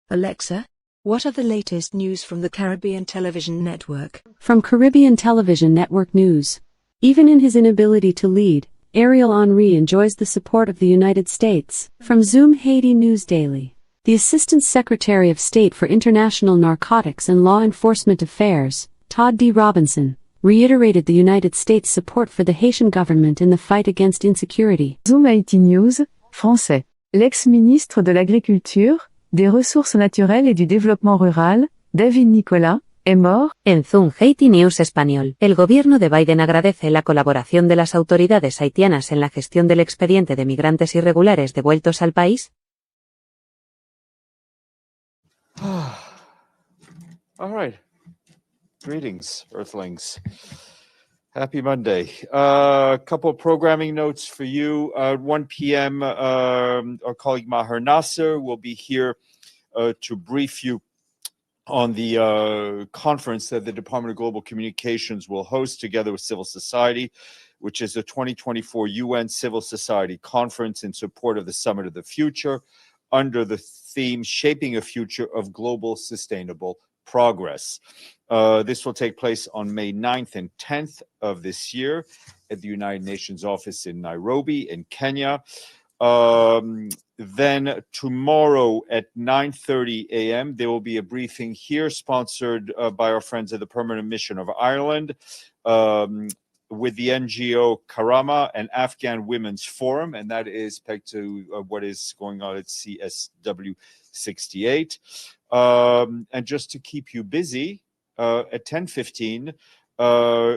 Alexa, what are the latest news from the Caribbean Television Network? From Caribbean Television Network News. Even in his inability to lead, Ariel Henry enjoys the support of the United States. From Zoom Haiti News Daily. The Assistant Secretary of State for International Narcotics and Law Enforcement Affairs, Todd D. Robinson, reiterated the United States' support for the Haitian government in the fight against insecurity. Zoom Haiti News, français. L'ex-ministre de l'Agriculture, des Ressources naturelles et du Développement rural, David Nicolas, est mort. En Zoom Haiti News español, el gobierno de Biden agradece la colaboración de las autoridades haitianas en la gestión del expediente de migrantes irregulares devueltos al país. All right. Greetings, Earthlings. Happy Monday. A couple of programming notes for you. 1 p.m., our colleague Maher Nasser will be here to brief you on the conference that the Department of Global Communications will host together with civil society, which is the 2024 UN Civil Society Conference in support of the Summit of the Future under the theme Shaping a Future of Global Sustainable Progress. This will take place on May 9th and 10th of this year at the United Nations office in Nairobi in Kenya. Then tomorrow at 9:30 a.m., there will be a briefing here sponsored by our friends at the Permanent Mission of Ireland with the NGO Karama and Afghan Women's Forum, and that is pegged to what is going on at CSW 68. And just to keep you busy, at 10:15,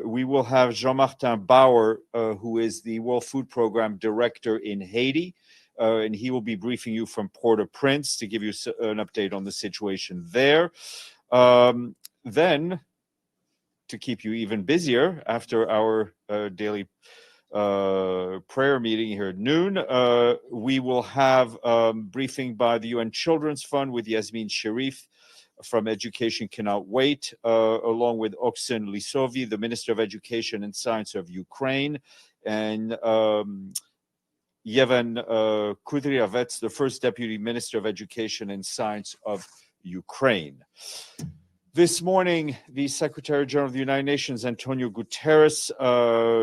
we will have Jean-Martin Bauer, who is the World Food Program Director in Haiti, and he will be briefing you from Port-au-Prince to give you an update on the situation there. Then, to keep you even busier, after our daily prayer meeting here at noon, we will have briefing by the UN Children's Fund with Yasmin Sharif from Education Cannot Wait, along with Oksen Lisovi, the Minister of Education and Science of Ukraine, and Yevhen Kudryavets, the first Deputy Minister of Education and Science of Ukraine. This morning, the Secretary General of the United Nations, Antonio Guterres,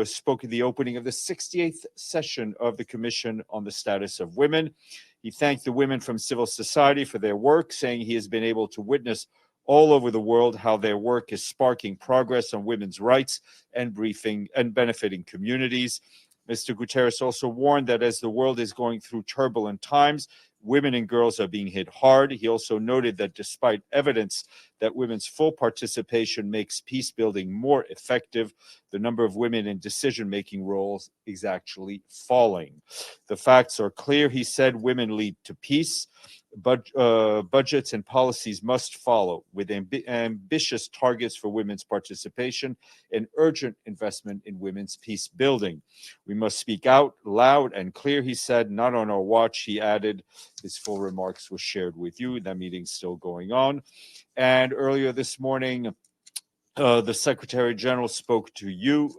spoke at the opening of the 68th session of the Commission on the Status of Women. He thanked the women from civil society for their work, saying he has been able to witness all over the world how their work is sparking progress on women's rights and benefiting communities. Mr. Guterres also warned that as the world is going through turbulent times, women and girls are being hit hard. He also noted that despite evidence that women's full participation makes peace building more effective, the number of women in decision-making roles is actually falling. The facts are clear, he said. Women lead to peace. But budgets and policies must follow with ambitious targets for women's participation and urgent investment in women's peace building. We must speak out loud and clear, he said, not on our watch, he added. His full remarks were shared with you. That meeting's still going on. And earlier this morning, the Secretary General spoke to you.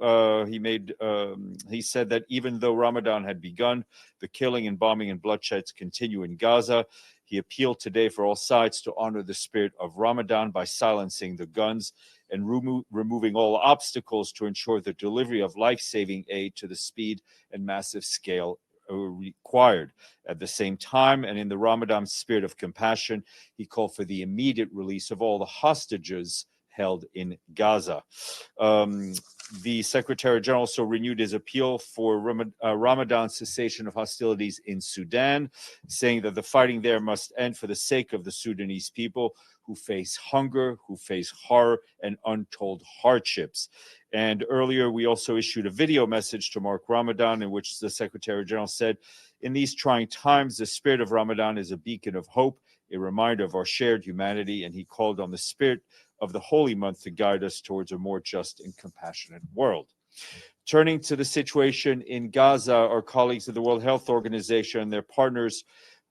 He said that even though Ramadan had begun, the killing and bombing and bloodsheds continue in Gaza. He appealed today for all sides to honor the spirit of Ramadan by silencing the guns and removing all obstacles to ensure the delivery of life-saving aid to the speed and massive scale required. At the same time, and in the Ramadan spirit of compassion, he called for the immediate release of all the hostages held in Gaza. The Secretary General also renewed his appeal for Ramadan cessation of hostilities in Sudan, saying that the fighting there must end for the sake of the Sudanese people who face hunger, who face horror and untold hardships. And earlier, we also issued a video message to mark Ramadan in which the Secretary General said, in these trying times, the spirit of Ramadan is a beacon of hope, a reminder of our shared humanity, and he called on the spirit of the holy month to guide us towards a more just and compassionate world. Turning to the situation in Gaza, our colleagues at the World Health Organization and their partners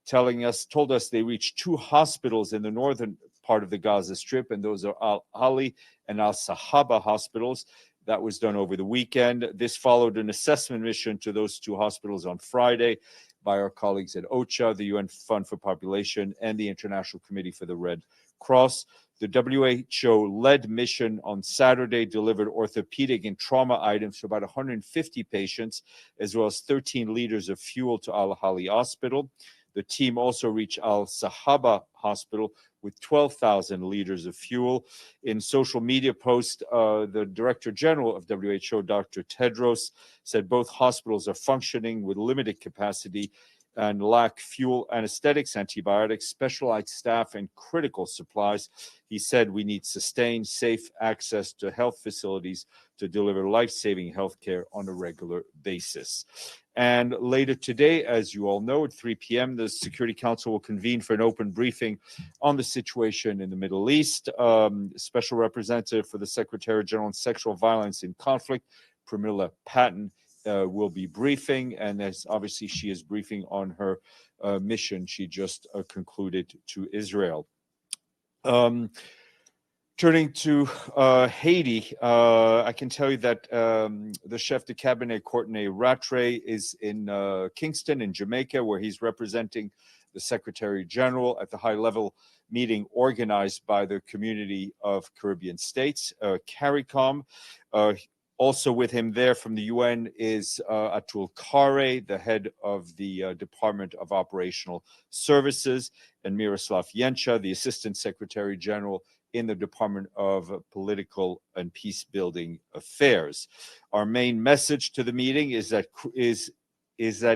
told us they reached 2 hospitals in the northern part of the Gaza Strip, and those are Al-Ali and Al-Sahaba hospitals. That was done over the weekend. This followed an assessment mission to those two hospitals on Friday by our colleagues at OCHA, the UN Fund for Population, and the International Committee for the Red Cross. The WHO-led mission on Saturday delivered orthopedic and trauma items for about 150 patients, as well as 13 liters of fuel to Al-Ahli Hospital. The team also reached Al-Sahaba Hospital with 12,000 liters of fuel. In social media post, the Director General of WHO, Dr. Tedros, said both hospitals are functioning with limited capacity and lack fuel, anesthetics, antibiotics, specialized staff, and critical supplies. He said we need sustained, safe access to health facilities to deliver life-saving healthcare on a regular basis. And later today, as you all know, at 3 p.m., the Security Council will convene for an open briefing on the situation in the Middle East. Special Representative for the Secretary General on Sexual Violence in Conflict, Pramila Patten, will be briefing, and as obviously she is briefing on her mission she just concluded to Israel. Turning to Haiti, I can tell you that the chef de cabinet, Courtenay Rattray, is in Kingston in Jamaica, where he's representing the Secretary General at the high-level meeting organized by the Community of Caribbean States, CARICOM. Also with him there from the UN is Atul Khare, the head of the Department of Operational Services, and Miroslav Yencha, the Assistant Secretary General in the Department of Political and Peace-Building Affairs. Our main message to the meeting is that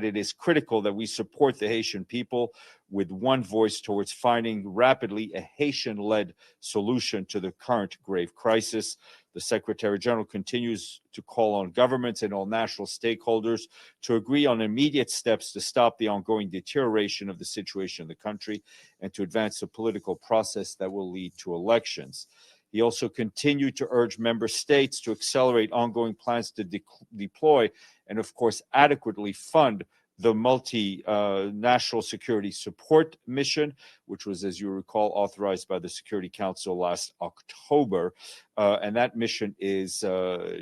it is critical that we support the Haitian people with one voice towards finding rapidly a Haitian-led solution to the current grave crisis. The Secretary General continues to call on governments and all national stakeholders to agree on immediate steps to stop the ongoing deterioration of the situation in the country and to advance a political process that will lead to elections. He also continued to urge member states to accelerate ongoing plans to deploy and, of course, adequately fund the multi-national security support mission, which was, as you recall, authorized by the Security Council last October. And that mission is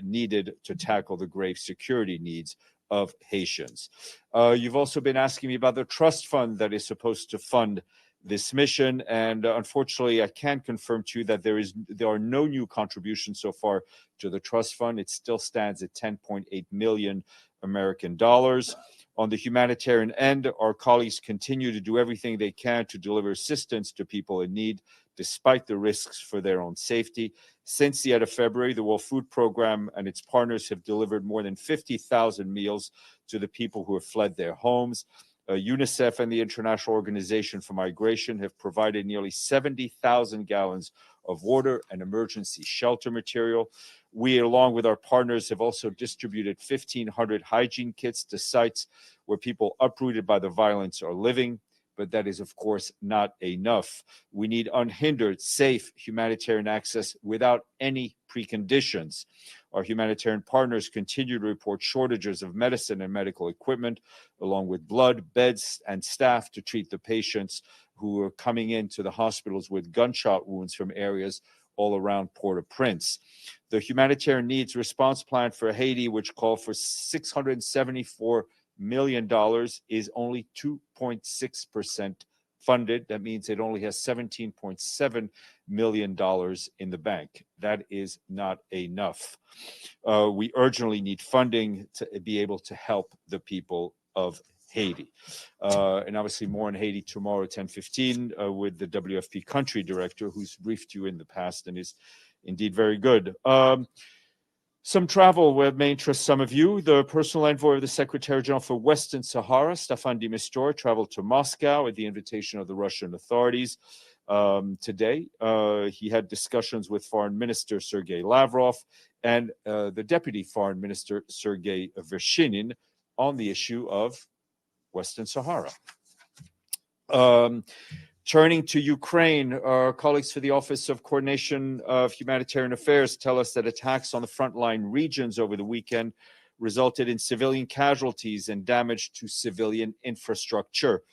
needed to tackle the grave security needs of Haitians. You've also been asking me about the trust fund that is supposed to fund this mission, and unfortunately, I can confirm to you that there are no new contributions so far to the trust fund. It still stands at 10.8 million American dollars. On the humanitarian end, our colleagues continue to do everything they can to deliver assistance to people in need, despite the risks for their own safety. Since the end of February, the World Food Program and its partners have delivered more than 50,000 meals to the people who have fled their homes. UNICEF and the International Organization for Migration have provided nearly 70,000 gallons of water and emergency shelter material. We, along with our partners, have also distributed 1,500 hygiene kits to sites where people uprooted by the violence are living. But that is, of course, not enough. We need unhindered, safe humanitarian access without any preconditions. Our humanitarian partners continue to report shortages of medicine and medical equipment, along with blood, beds, and staff to treat the patients who are coming into the hospitals with gunshot wounds from areas all around Port-au-Prince. The humanitarian needs response plan for Haiti, which called for $674 million, is only 2.6% funded. That means it only has $17.7 million in the bank. That is not enough. We urgently need funding to be able to help the people of Haiti. And obviously more on Haiti tomorrow at 10:15 with the WFP country director, who's briefed you in the past and is indeed very good. Some travel may interest some of you. The personal envoy of the Secretary General for Western Sahara, Staffan de Mistura, traveled to Moscow at the invitation of the Russian authorities today. He had discussions with Foreign Minister Sergei Lavrov and the Deputy Foreign Minister Sergei Vershinin on the issue of Western Sahara. Turning to Ukraine, our colleagues for the Office of Coordination of Humanitarian Affairs tell us that attacks on the frontline regions over the weekend resulted in civilian casualties and damage to civilian infrastructure.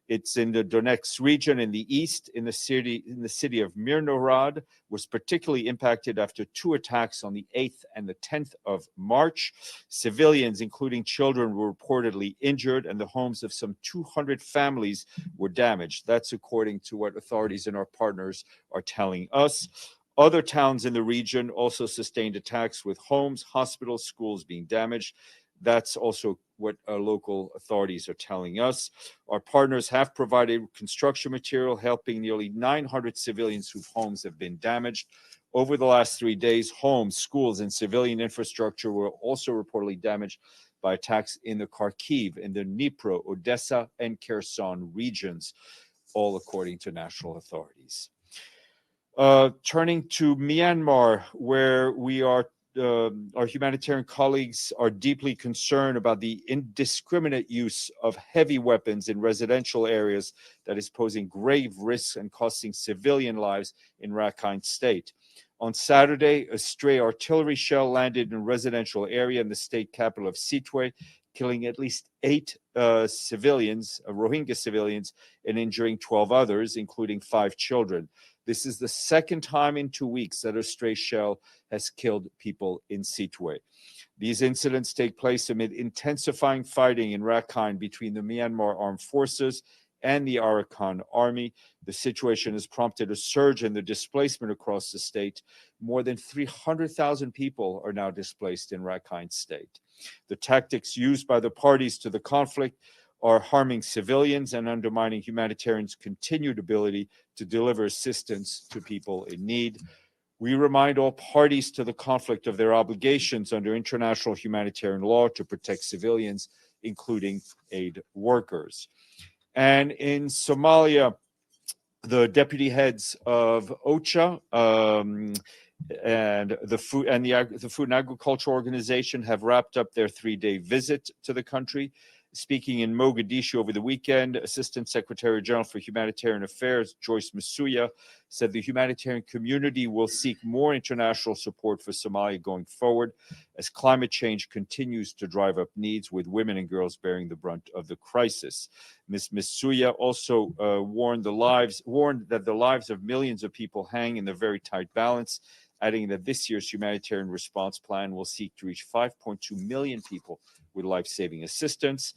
It's in the Donetsk region in the east, in the city of Mirnorod, was particularly impacted after two attacks on the 8th and the 10th of March. Civilians, including children, were reportedly injured, and the homes of some 200 families were damaged. That's according to what authorities and our partners are telling us. Other towns in the region also sustained attacks with homes, hospitals, schools being damaged. That's also what local authorities are telling us. Our partners have provided construction material, helping nearly 900 civilians whose homes have been damaged. Over the last 3 days, homes, schools, and civilian infrastructure were also reportedly damaged by attacks in the Kharkiv, in the Dnipro, Odessa, and Kherson regions, all according to national authorities. Turning to Myanmar, where we are, our humanitarian colleagues are deeply concerned about the indiscriminate use of heavy weapons in residential areas that is posing grave risks and costing civilian lives in Rakhine State. On Saturday, a stray artillery shell landed in a residential area in the state capital of Sittwe, killing at least 8 civilians, Rohingya civilians, and injuring 12 others, including 5 children. This is the second time in 2 weeks that a stray shell has killed people in Sittwe. These incidents take place amid intensifying fighting in Rakhine between the Myanmar Armed Forces and the Arakan Army. The situation has prompted a surge in the displacement across the state. More than 300,000 people are now displaced in Rakhine State. The tactics used by the parties to the conflict are harming civilians and undermining humanitarians' continued ability to deliver assistance to people in need. We remind all parties to the conflict of their obligations under international humanitarian law to protect civilians, including aid workers. And in Somalia, the deputy heads of OCHA and the Food and Agriculture Organization have wrapped up their 3-day visit to the country. Speaking in Mogadishu over the weekend, Assistant Secretary General for Humanitarian Affairs, Joyce Msuya, said the humanitarian community will seek more international support for Somalia going forward as climate change continues to drive up needs, with women and girls bearing the brunt of the crisis. Ms. Msuya also warned that the lives of millions of people hang in the very tight balance, adding that this year's humanitarian response plan will seek to reach 5.2 million people with life-saving assistance.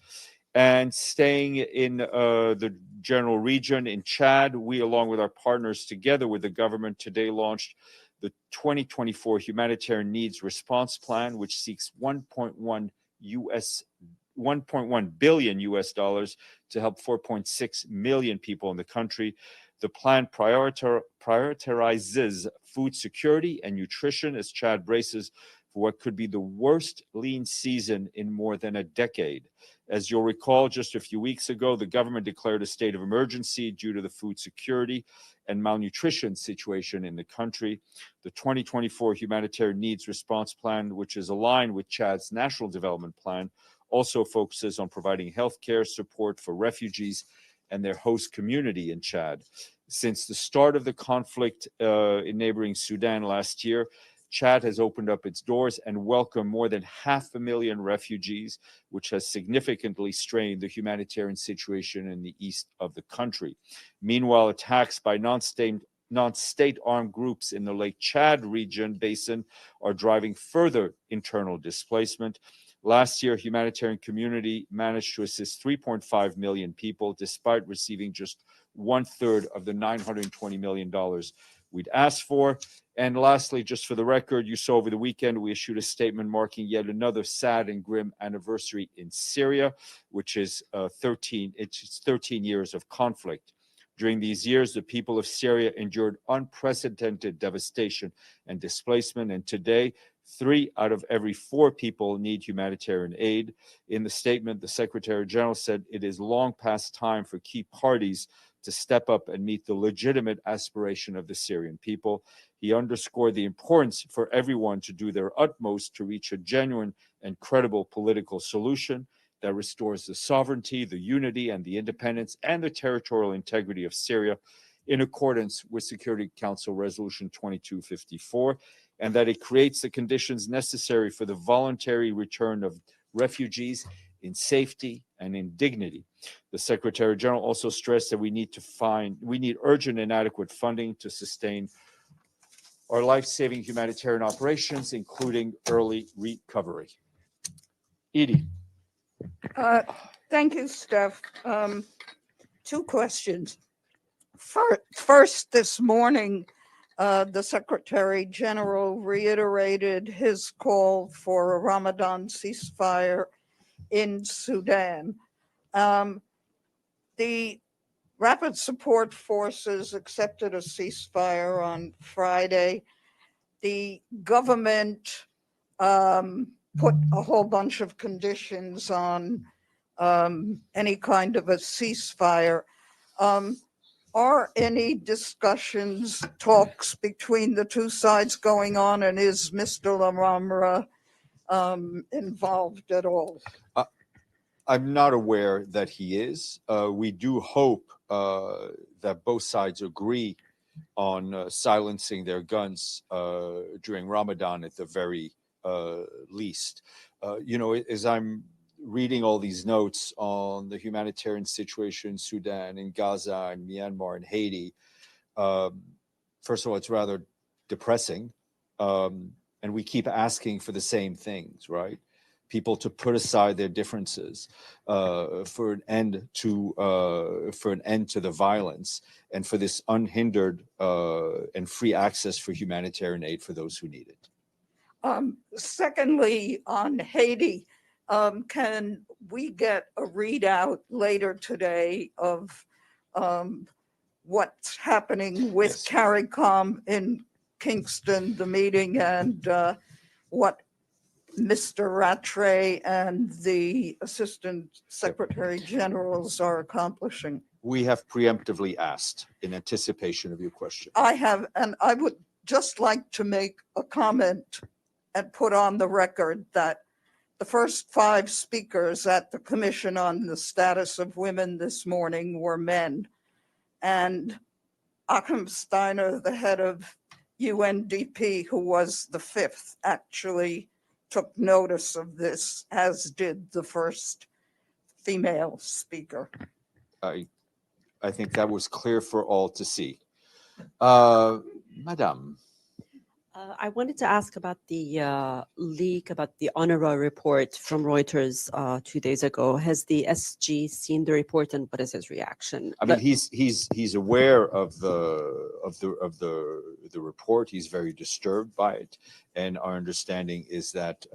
And staying in the general region in Chad, we, along with our partners, together with the government, today launched the 2024 Humanitarian Needs Response Plan, which seeks $1.1 billion US dollars to help 4.6 million people in the country. The plan prioritizes food security and nutrition as Chad braces for what could be the worst lean season in more than a decade. As you'll recall, just a few weeks ago, the government declared a state of emergency due to the food security and malnutrition situation in the country. The 2024 Humanitarian Needs Response Plan, which is aligned with Chad's National Development Plan, also focuses on providing healthcare support for refugees and their host community in Chad. Since the start of the conflict in neighboring Sudan last year, Chad has opened up its doors and welcomed more than 500,000 refugees, which has significantly strained the humanitarian situation in the east of the country. Meanwhile, attacks by non-state armed groups in the Lake Chad region basin are driving further internal displacement. Last year, humanitarian community managed to assist 3.5 million people, despite receiving just 1/3 of the $920 million we'd asked for. And lastly, just for the record, you saw over the weekend, we issued a statement marking yet another sad and grim anniversary in Syria, which is 13 years of conflict. During these years, the people of Syria endured unprecedented devastation and displacement, and today, 3 out of every 4 people need humanitarian aid. In the statement, the Secretary General said it is long past time for key parties to step up and meet the legitimate aspiration of the Syrian people. He underscored the importance for everyone to do their utmost to reach a genuine and credible political solution that restores the sovereignty, the unity, and the independence and the territorial integrity of Syria in accordance with Security Council Resolution 2254. and that it creates the conditions necessary for the voluntary return of refugees in safety and in dignity. The Secretary General also stressed that we need urgent and adequate funding to sustain our life-saving humanitarian operations, including early recovery. Edie. Thank you, Steph. Two questions. First, this morning, the Secretary General reiterated his call for a Ramadan ceasefire in Sudan. The Rapid Support Forces accepted a ceasefire on Friday. The government put a whole bunch of conditions on any kind of a ceasefire. Are any discussions, talks between the two sides going on, and is Mr. Lamamra involved at all? I'm not aware that he is. We do hope that both sides agree on silencing their guns during Ramadan at the very least. As I'm reading all these notes on the humanitarian situation in Sudan, in Gaza, and Myanmar, and Haiti, first of all, it's rather depressing. And we keep asking for the same things, right? People to put aside their differences for an end to the violence, and for this unhindered and free access for humanitarian aid for those who need it. Secondly, on Haiti, can we get a readout later today of what's happening with CARICOM in Kingston, the meeting, and what Mr. Rattray and the Assistant Secretary Generals are accomplishing? We have preemptively asked in anticipation of your question. I have, and I would just like to make a comment and put on the record that the first 5 speakers at the Commission on the Status of Women this morning were men. And Achim Steiner, the head of UNDP, who was the 5th, actually took notice of this, as did the first female speaker. I think that was clear for all to see. Madame. I wanted to ask about the leak about the UNRWA report from Reuters 2 days ago. Has the SG seen the report, and what is his reaction? I mean, he's aware of the report. He's very disturbed by it, and our understanding is that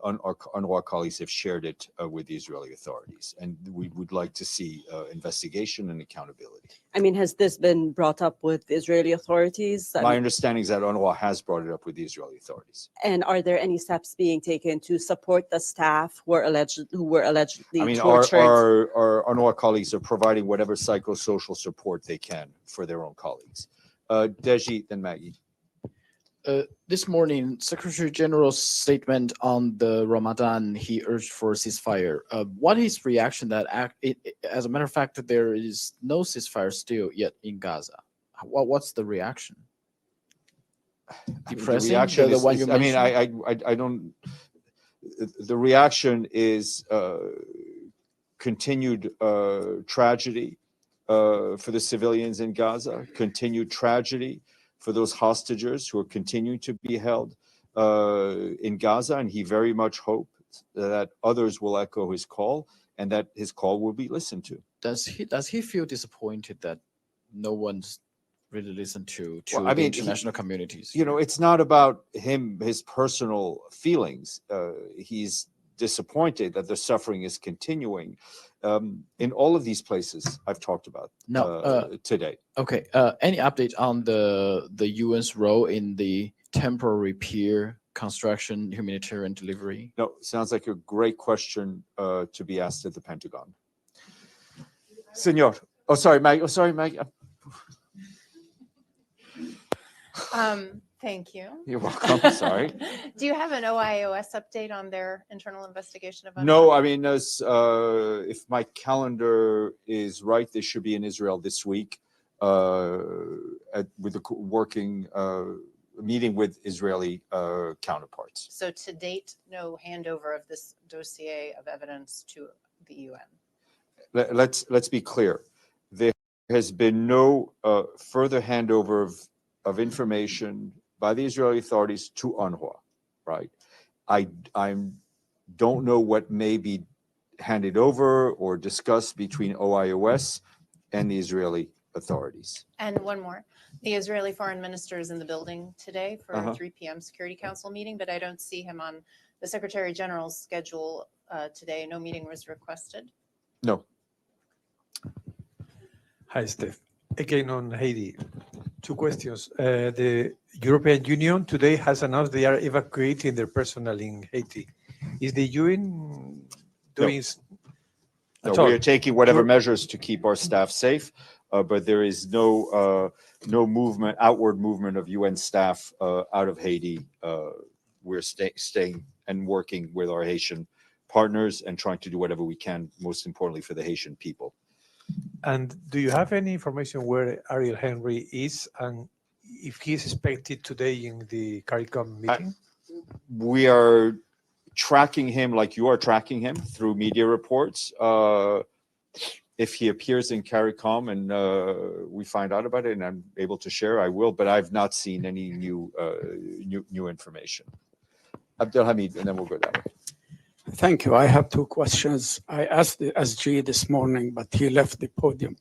UNRWA colleagues have shared it with the Israeli authorities, and we would like to see investigation and accountability. I mean, has this been brought up with the Israeli authorities? My understanding is that UNRWA has brought it up with the Israeli authorities. And are there any steps being taken to support the staff who were allegedly I mean, tortured? our UNRWA colleagues are providing whatever psychosocial support they can for their own colleagues. Deji, then Maggie. This morning, Secretary General's statement on the Ramadan, he urged for a ceasefire. What is reaction that, as a matter of fact, that there is no ceasefire still yet in Gaza? What's the reaction? Depressing. The reaction the one you mentioned? I don't. The reaction is continued tragedy for the civilians in Gaza, continued tragedy for those hostages who are continuing to be held in Gaza, and he very much hopes that others will echo his call and that his call will be listened to. Does he feel disappointed that no one's really listened to Well, I the mean, international communities? It's not about his personal feelings. He's disappointed that the suffering is continuing in all of these places I've talked about today. Okay. Any update on the UN's role in the temporary repair, construction, humanitarian delivery? No, sounds like a great question to be asked at the Pentagon. Senor. Oh, sorry, Maggie. Thank you. You're welcome. Sorry. Do you have an OIOS update on their internal investigation of UNRWA? No, I mean, if my calendar is right, they should be in Israel this week with the working meeting with Israeli counterparts. So to date, no handover of this dossier of evidence to the UN. Let's be clear. There has been no further handover of information by the Israeli authorities to UNRWA, right? I don't know what may be handed over or discussed between OIOS and the Israeli authorities. And one more, the Israeli foreign minister is in the building today for a 3 p.m. Security Council meeting, but I don't see him on the Secretary General's schedule today. No meeting was requested. No. Hi, Steph. Again on Haiti, 2 questions. The European Union today has announced they are evacuating their personnel in Haiti. Is the UN doing? No, we are taking whatever measures to keep our staff safe, but there is no movement, outward movement of UN staff out of Haiti. We're staying and working with our Haitian partners and trying to do whatever we can, most importantly for the Haitian people. And do you have any information where Ariel Henry is and if he's expected today in the CARICOM meeting? We are tracking him like you are tracking him through media reports. If he appears in CARICOM and we find out about it and I'm able to share, I will, but I've not seen any new information. Abdelhamid, and then we'll go that way. Thank you. I have 2 questions. I asked the SG this morning, but he left the podium.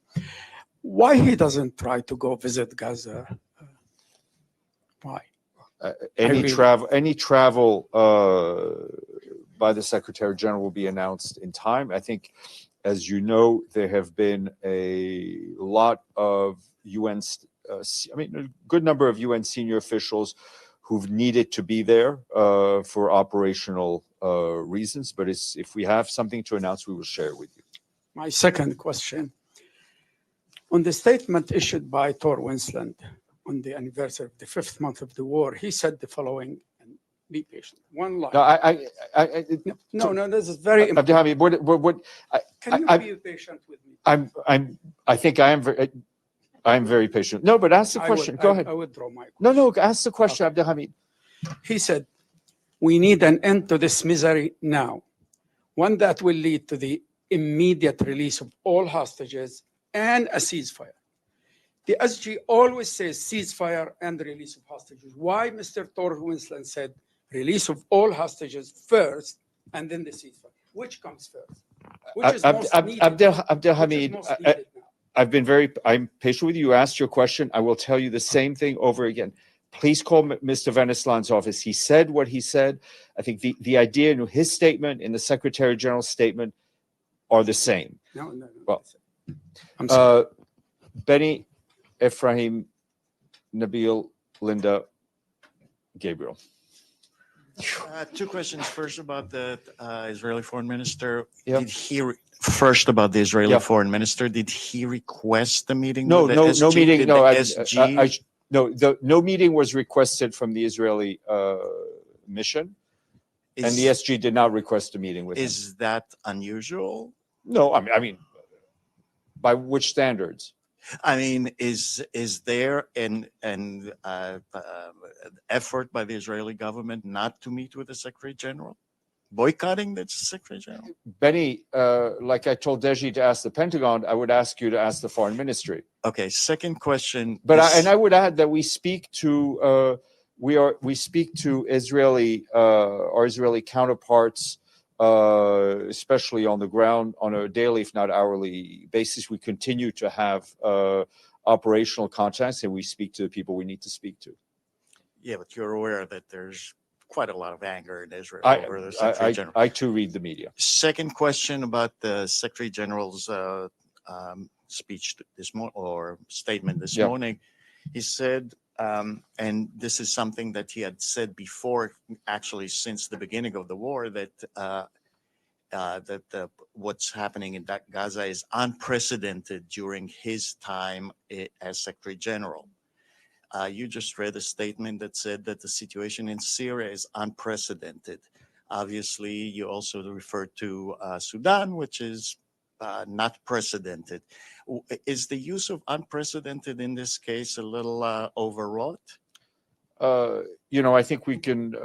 Why he doesn't try to go visit Gaza? Why? Any travel by the Secretary General will be announced in time. I think, as you know, there have been a lot of UN, a good number of UN senior officials who've needed to be there for operational reasons. But if we have something to announce, we will share it with you. My second question. On the statement issued by Tor Winsland on the anniversary of the 5th month of the war, he said the following, and be patient, one line. No, this is very important. Can you be patient with me? I think I am very patient. No, but ask the question. Go ahead. I withdraw my question. No, ask the question, okay. Abdelhamid. He said, we need an end to this misery now, one that will lead to the immediate release of all hostages and a ceasefire. The SG always says ceasefire and release of hostages. Why Mr. Tor Winsland said release of all hostages first and then the ceasefire? Which comes first? Which is most needed? Abdelhamid, I'm patient with you. You asked your question. I will tell you the same thing over again. Please call Mr. Veneslan's office. He said what he said. I think the idea in his statement and the Secretary General's statement are the same. No. Well, I'm sorry. Benny, Ephraim, Nabil, Linda, Gabriel. 2 questions. First about the Israeli foreign minister. Yeah. Did he about the Israeli foreign minister? Did he request the meeting? No, with the no SG? meeting. Did No, the SG? no meeting was requested from the Israeli mission, and the SG did not request a meeting with him. Is that unusual? No, I mean, by which standards? I mean, is there an effort by the Israeli government not to meet with the Secretary General? Boycotting the Secretary General? Benny, like I told Deji to ask the Pentagon, I would ask you to ask the Foreign Ministry. Okay, second question. But I would add that we speak to Israeli our Israeli counterparts, especially on the ground on a daily, if not hourly basis. We continue to have operational contacts, and we speak to the people we need to speak to. Yeah, but you're aware that there's quite a lot of anger in Israel over the Secretary General. I too read the media. Second question about the Secretary General's speech this morning or statement this morning. He said, and this is something that he had said before, actually since the beginning of the war, that what's happening in Gaza is unprecedented during his time as Secretary General. You just read a statement that said that the situation in Syria is unprecedented. Obviously, you also referred to Sudan, which is not precedented. Is the use of unprecedented in this case a little overwrought? I think we can,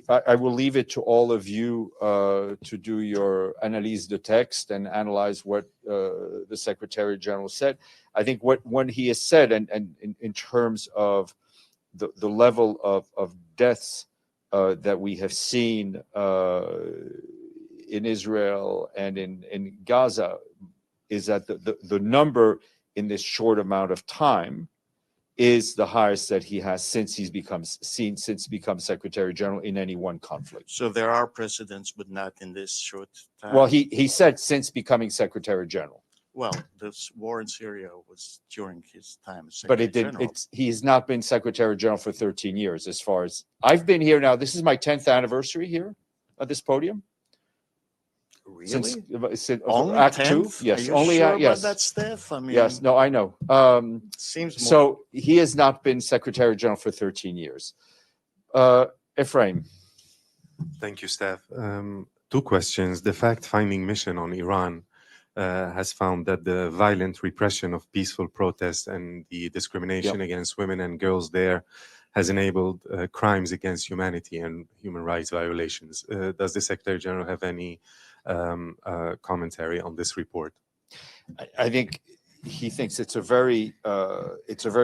I will leave it to all of you to do your analyse de texte and analyze what the Secretary General said. I think when he has said, and in terms of the level of deaths that we have seen in Israel and in Gaza, is that the number in this short amount of time is the highest that he has since become Secretary General in any one conflict. So there are precedents, but not in this short time. Well, he said since becoming Secretary General. Well, this war in Syria was during his time as But Secretary General. he has not been Secretary General for 13 years, as far as I've been here now. This is my 10th anniversary here at this podium. Really? Since Only Act 10th? Two? Yes, Are you only sure yes. about that, Steph? I mean, Yes, no, I know. seems more. So he has not been Secretary General for 13 years. Ephraim. Thank you, Steph. Two questions. The fact-finding mission on Iran has found that the violent repression of peaceful protests and the discrimination against women and girls there has enabled crimes against humanity and human rights violations. Does the Secretary General have any commentary on this report? I think he thinks it's a very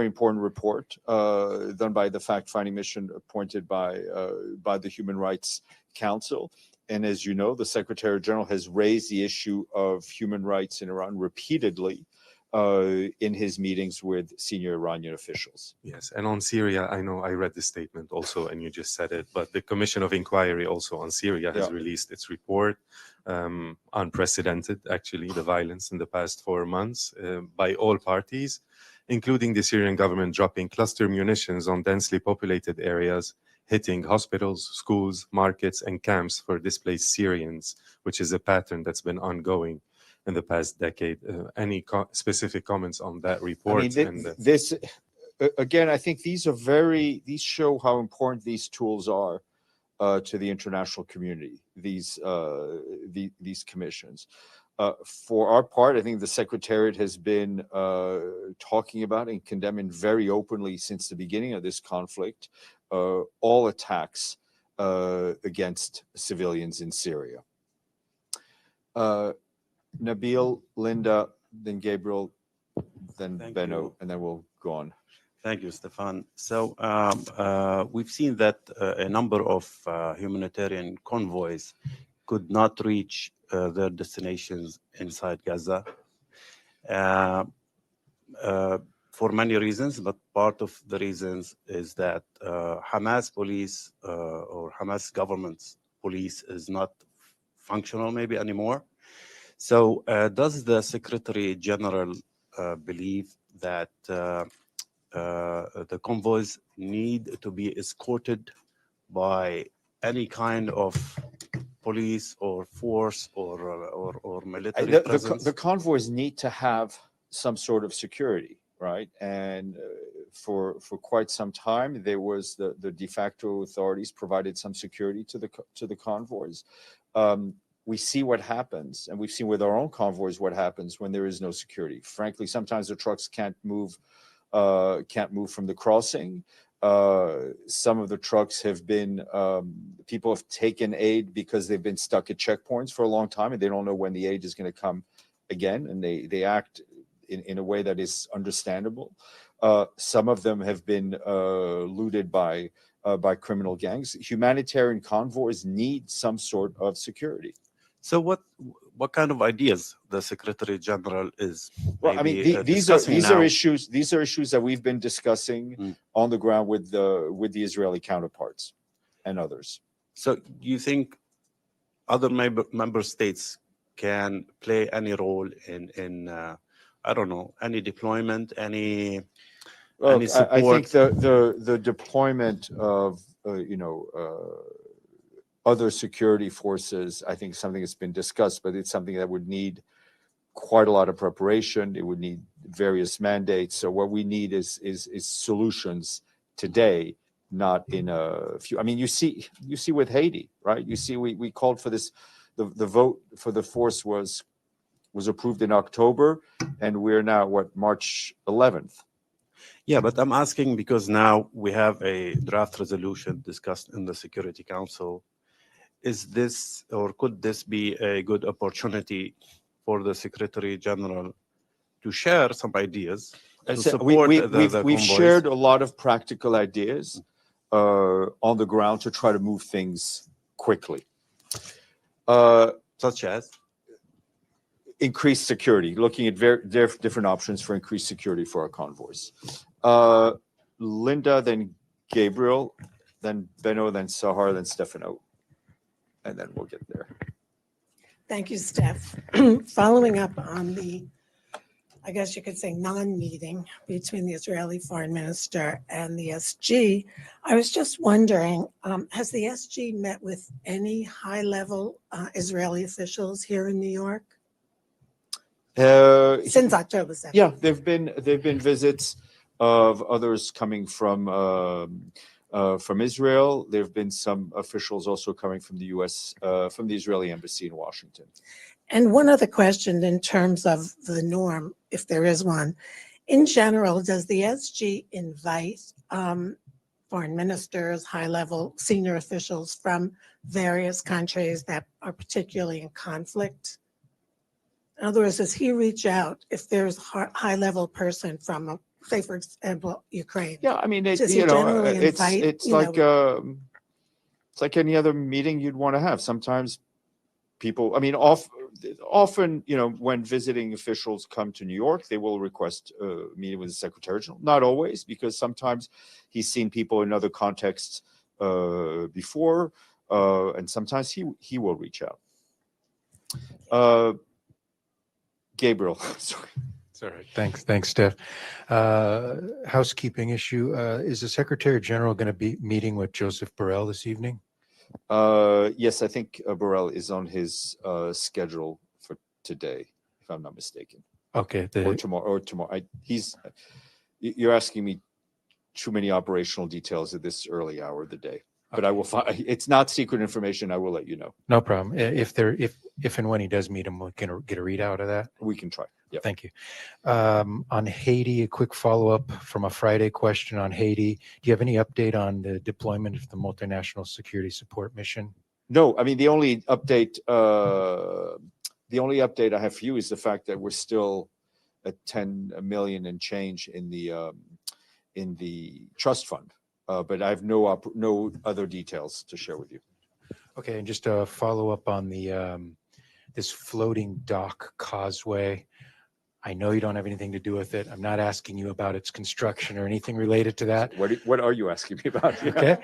important report done by the fact-finding mission appointed by the Human Rights Council. And as you know, the Secretary General has raised the issue of human rights in Iran repeatedly in his meetings with senior Iranian officials. Yes, and on Syria, I know I read the statement also, and you just said it, but the Commission of Inquiry also on Syria has released its report. Unprecedented, actually, the violence in the past 4 months by all parties, including the Syrian government dropping cluster munitions on densely populated areas, hitting hospitals, schools, markets, and camps for displaced Syrians, which is a pattern that's been ongoing in the past decade. Any specific comments on that report? I mean, this again, I think these show how important these tools are to the international community. These commissions. For our part, I think the Secretariat has been talking about and condemning very openly since the beginning of this conflict all attacks against civilians in Syria. Nabil, Linda, then Gabriel, then Benno, and then we'll go on. Thank you, Stefan. So we've seen that a number of humanitarian convoys could not reach their destinations inside Gaza for many reasons, but part of the reasons is that Hamas police or Hamas government's police is not functional maybe anymore. So does the Secretary General believe that the convoys need to be escorted by any kind of police or force or military presence? The convoys need to have some sort of security, right? And for quite some time, there was the de facto authorities provided some security to the convoys. We see what happens, and we've seen with our own convoys what happens when there is no security. Frankly, sometimes the trucks can't move from the crossing. Some of the trucks have been, people have taken aid because they've been stuck at checkpoints for a long time and they don't know when the aid is going to come again, and they act in a way that is understandable. Some of them have been looted by criminal gangs. Humanitarian convoys need some sort of security. So what kind of ideas the Secretary General is? Well, I mean, these are issues that we've been discussing on the ground with the Israeli counterparts and others. So do you think other member states can play any role in I don't know, any deployment, any support? I think the deployment of other security forces, I think, something that's been discussed, but it's something that would need quite a lot of preparation. It would need various mandates. So what we need is solutions today, not in a few. I mean, you see with Haiti, right? You see, we called for this. The vote for the force was approved in October, and we're now March 11th. Yeah, but I'm asking because now we have a draft resolution discussed in the Security Council. Is this, or could this be a good opportunity for the Secretary General to share some ideas to support the we've convoys? shared a lot of practical ideas on the ground to try to move things quickly. Such as? Increased security, looking at different options for increased security for our convoys. Linda, then Gabriel, then Benno, then Sahar, then Stefano. And then we'll get there. Thank you, Steph. Following up on the, I guess you could say, non-meeting between the Israeli foreign minister and the SG, I was just wondering, has the SG met with any high-level Israeli officials here in New York? Since October 2nd. Yeah, there've been visits of others coming from Israel. There have been some officials also coming from the U.S., from the Israeli embassy in Washington. And one other question in terms of the norm, if there is one. In general, does the SG invite foreign ministers, high-level senior officials from various countries that are particularly in conflict? In other words, does he reach out if there's a high-level person from, say, for example, Ukraine? Yeah, I mean, Does he generally invite, it's like any other meeting you'd want to have. Sometimes people, I mean, often, when visiting officials come to New York, they will request a meeting with the Secretary General. Not always, because sometimes he's seen people in other contexts before, and sometimes he will reach out. Gabriel, sorry. It's all right. Thanks, Steph. Housekeeping issue. Is the Secretary General going to be meeting with Joseph Borrell this evening? Yes, I think Borrell is on his schedule for today, if I'm not mistaken. Okay. Or tomorrow. You're asking me too many operational details at this early hour of the day. But I will find, it's not secret information. I will let you know. No problem. If and when he does meet him, we can get a readout of that. We can try. Yep. Thank you. On Haiti, a quick follow-up from a Friday question on Haiti. Do you have any update on the deployment of the multinational security support mission? No, I mean, the only update I have for you is the fact that we're still at 10 million and change in the trust fund. But I have no other details to share with you. Okay, and just a follow-up on the this floating dock causeway. I know you don't have anything to do with it. I'm not asking you about its construction or anything related to that. What are you asking me about? Okay.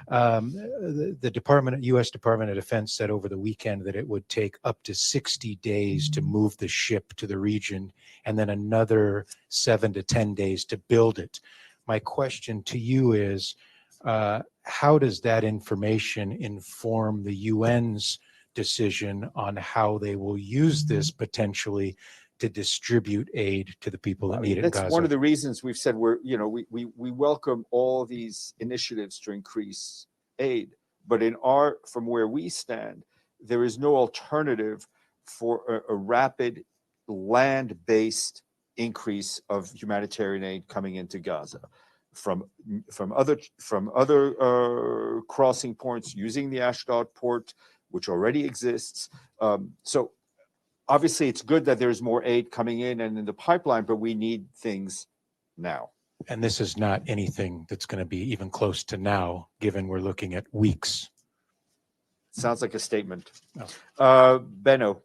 The U.S. Department of Defense said over the weekend that it would take up to 60 days to move the ship to the region and then another 7 to 10 days to build it. My question to you is, how does that information inform the UN's decision on how they will use this potentially to distribute aid to the people that need it in Gaza? That's one of the reasons we've said we welcome all these initiatives to increase aid, but from where we stand, there is no alternative for a rapid land-based increase of humanitarian aid coming into Gaza from other crossing points using the Ashdod port, which already exists. So obviously it's good that there's more aid coming in and in the pipeline, but we need things now. And this is not anything that's going to be even close to now, given we're looking at weeks. Sounds like a statement. Oh. Benno.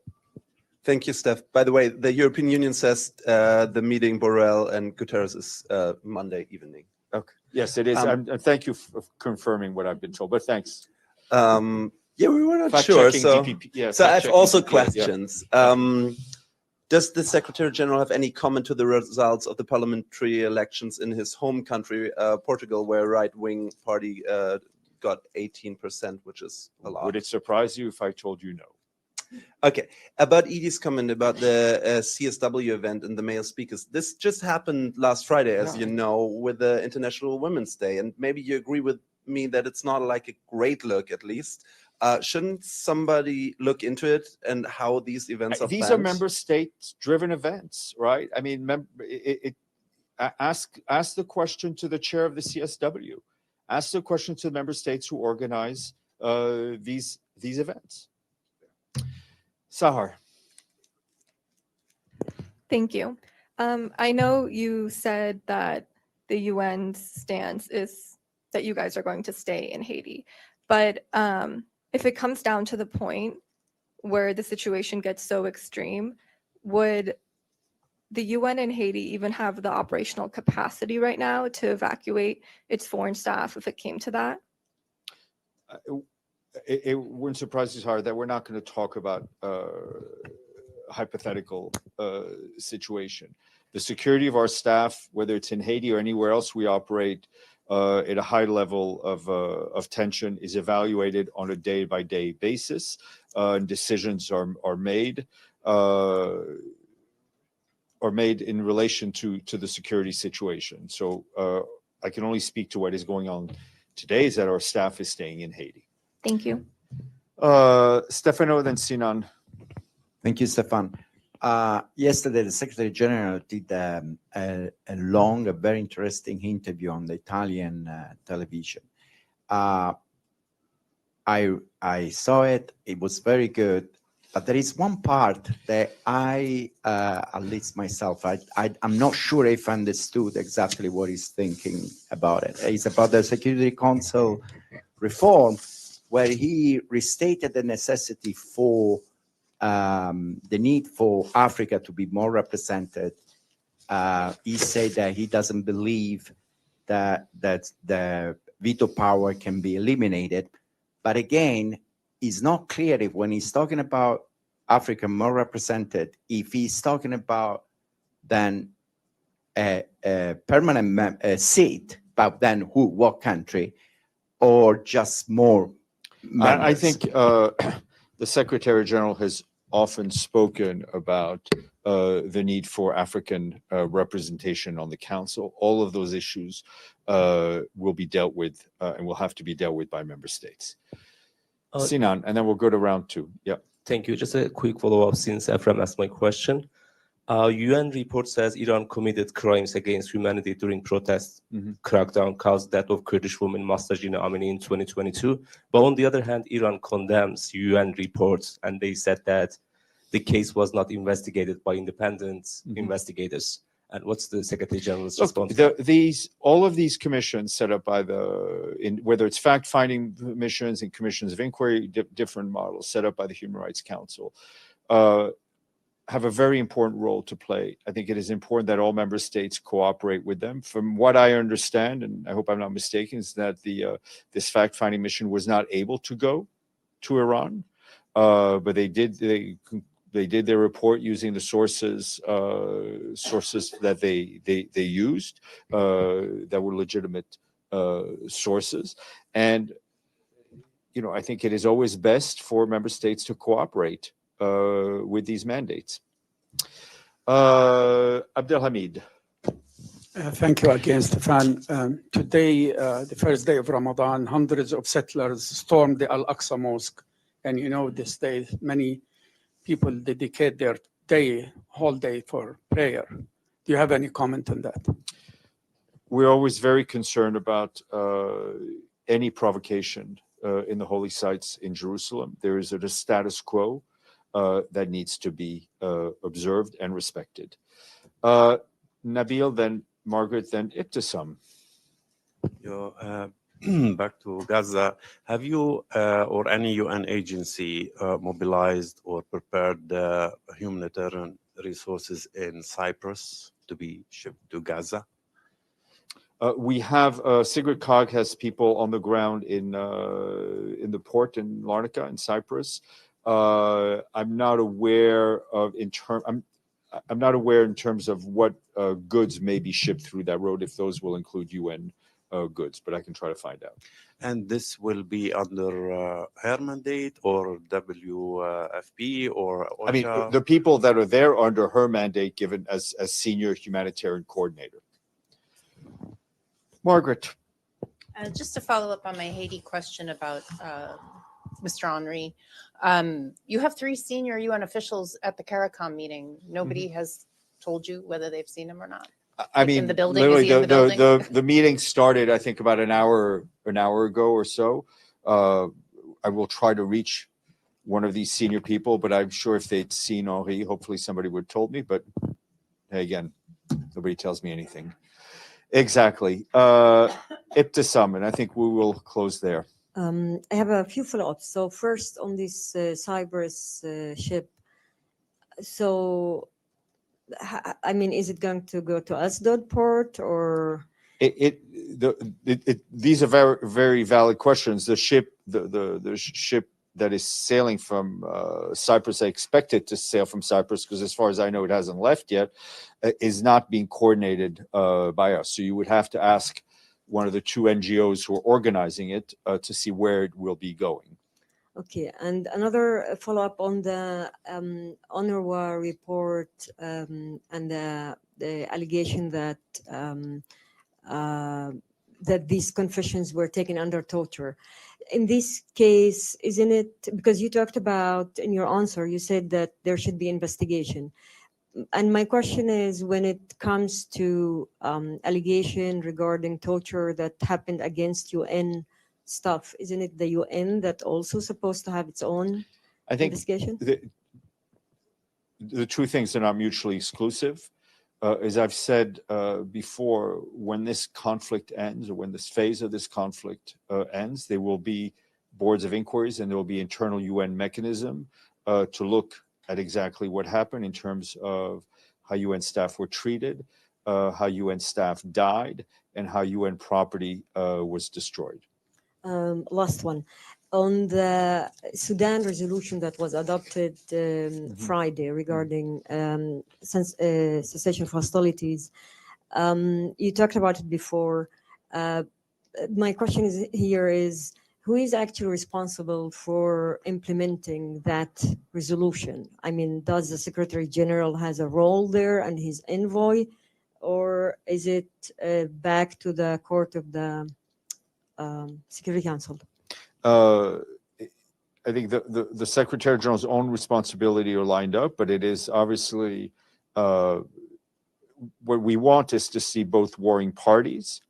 Thank you, Steph. By the way, the European Union says the meeting Borrell and Guterres is Monday evening. Okay. Yes, it is. Thank you for confirming what I've been told, but thanks. Yeah, we were not sure. So I have also questions. Yeah. Does the Secretary General have any comment to the results of the parliamentary elections in his home country, Portugal, where right-wing party got 18%, which is a lot? Would it surprise you if I told you no? Okay. About Edie's comment about the CSW event and the male speakers. This just happened last Friday, as you know, with the International Women's Day. And maybe you agree with me that it's not like a great look, at least. Shouldn't somebody look into it and how these events are These planned? are member state-driven events, right? I mean, ask the question to the chair of the CSW. Ask the question to the member states who organize these events. Sahar. Thank you. I know you said that the UN's stance is that you guys are going to stay in Haiti, but if it comes down to the point where the situation gets so extreme, would the UN in Haiti even have the operational capacity right now to evacuate its foreign staff if it came to that? It wouldn't surprise us, Sahar, that we're not going to talk about hypothetical situation. The security of our staff, whether it's in Haiti or anywhere else we operate at a high level of tension, is evaluated on a day-by-day basis. Decisions are made in relation to the security situation. So I can only speak to what is going on today, is that our staff is staying in Haiti. Thank you. Stefano, then Sinan. Thank you, Stefan. Yesterday, the Secretary General did a long, a very interesting interview on the Italian television. I saw it. It was very good. But there is one part that at least myself, I'm not sure if I understood exactly what he's thinking about it. It's about the Security Council reform, where he restated the necessity for the need for Africa to be more represented. He said that he doesn't believe that the veto power can be eliminated. But again, it's not clear if when he's talking about Africa more represented, if he's talking about then a permanent seat, but then what country, or just more members. I think the Secretary General has often spoken about the need for African representation on the Council. All of those issues will be dealt with and will have to be dealt with by member states. Sinan, and then we'll go to round two. Yeah. Thank you. Just a quick follow-up since Ephraim asked my question. UN report says Iran committed crimes against humanity during protests. Crackdown caused death of Kurdish woman Mastajina Amini in 2022. But on the other hand, Iran condemns UN reports, and they said that the case was not investigated by independent investigators. And what's the Secretary General's response? All of these commissions set up by whether it's fact-finding commissions and commissions of inquiry, different models set up by the Human Rights Council, have a very important role to play. I think it is important that all member states cooperate with them. From what I understand, and I hope I'm not mistaken, is that this fact-finding mission was not able to go to Iran, but they did their report using the sources that they used that were legitimate sources. And I think it is always best for member states to cooperate with these mandates. Abdelhamid. Thank you again, Stefan. Today, the first day of Ramadan, hundreds of settlers stormed the Al-Aqsa Mosque. And this day, many people dedicate their whole day for prayer. Do you have any comment on that? We're always very concerned about any provocation in the holy sites in Jerusalem. There is a status quo that needs to be observed and respected. Nabil, then Margaret, then Ibtisam. Back to Gaza. Have you or any UN agency mobilized or prepared humanitarian resources in Cyprus to be shipped to Gaza? We have Sigrid Kaag has people on the ground in the port in Larnaca in Cyprus. I'm not aware in terms of what goods may be shipped through that road, if those will include UN goods, but I can try to find out. And this will be under her mandate or WFP or OSHA? I mean, the people that are there under her mandate, given as senior humanitarian coordinator. Margaret. Just to follow up on my Haiti question about Mr. Henry, you have 3 senior UN officials at the CARICOM meeting. Nobody has told you whether they've seen him or not. I in mean, the building? Is literally, he in the building? the meeting started, I think, about an hour ago or so. I will try to reach one of these senior people, but I'm sure if they'd seen Henri, hopefully somebody would have told me, but hey, again, nobody tells me anything. Exactly. Ibtisam, and I think we will close there. I have a few follow-ups. So first on this Cyprus ship. So, I mean, is it going to go to Asdod port or? These are very, very valid questions. The ship that is sailing from Cyprus, I expect it to sail from Cyprus because as far as I know, it hasn't left yet, is not being coordinated by us. So you would have to ask one of the two NGOs who are organizing it to see where it will be going. Okay, and another follow-up on the UNRWA report and the allegation that that these confessions were taken under torture. In this case, isn't it, because you talked about, in your answer, you said that there should be investigation. And my question is, when it comes to allegation regarding torture that happened against UN stuff, isn't it the UN that also supposed to have its own investigation? The two things are not mutually exclusive. As I've said before, when this conflict ends, or when this phase of this conflict ends, there will be boards of inquiries and there will be internal UN mechanism to look at exactly what happened in terms of how UN staff were treated, how UN staff died, and how UN property was destroyed. Last one. On the Sudan resolution that was adopted Friday regarding cessation of hostilities, you talked about it before. My question is, who is actually responsible for implementing that resolution? I mean, does the Secretary General has a role there and his envoy, or is it back to the court of the Security Council? I think the Secretary General's own responsibility are lined up, but it is obviously what we want is to see both warring parties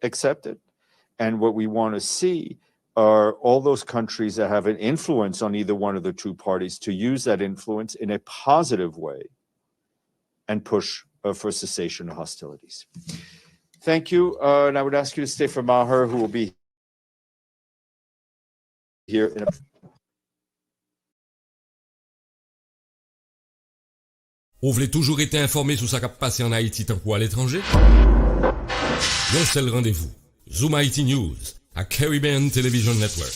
accept it, and what we want to see are all those countries that have an influence on either one of the two parties to use that influence in a positive way and push for cessation of hostilities. Thank you, and I would ask you to stay for Maher, who will be here in a... Vous voulez toujours été informé sur ce qui a passé en Haïti tant qu'à l'étranger? Un seul rendez-vous. Zoom Haiti News à Caribbean Television Network.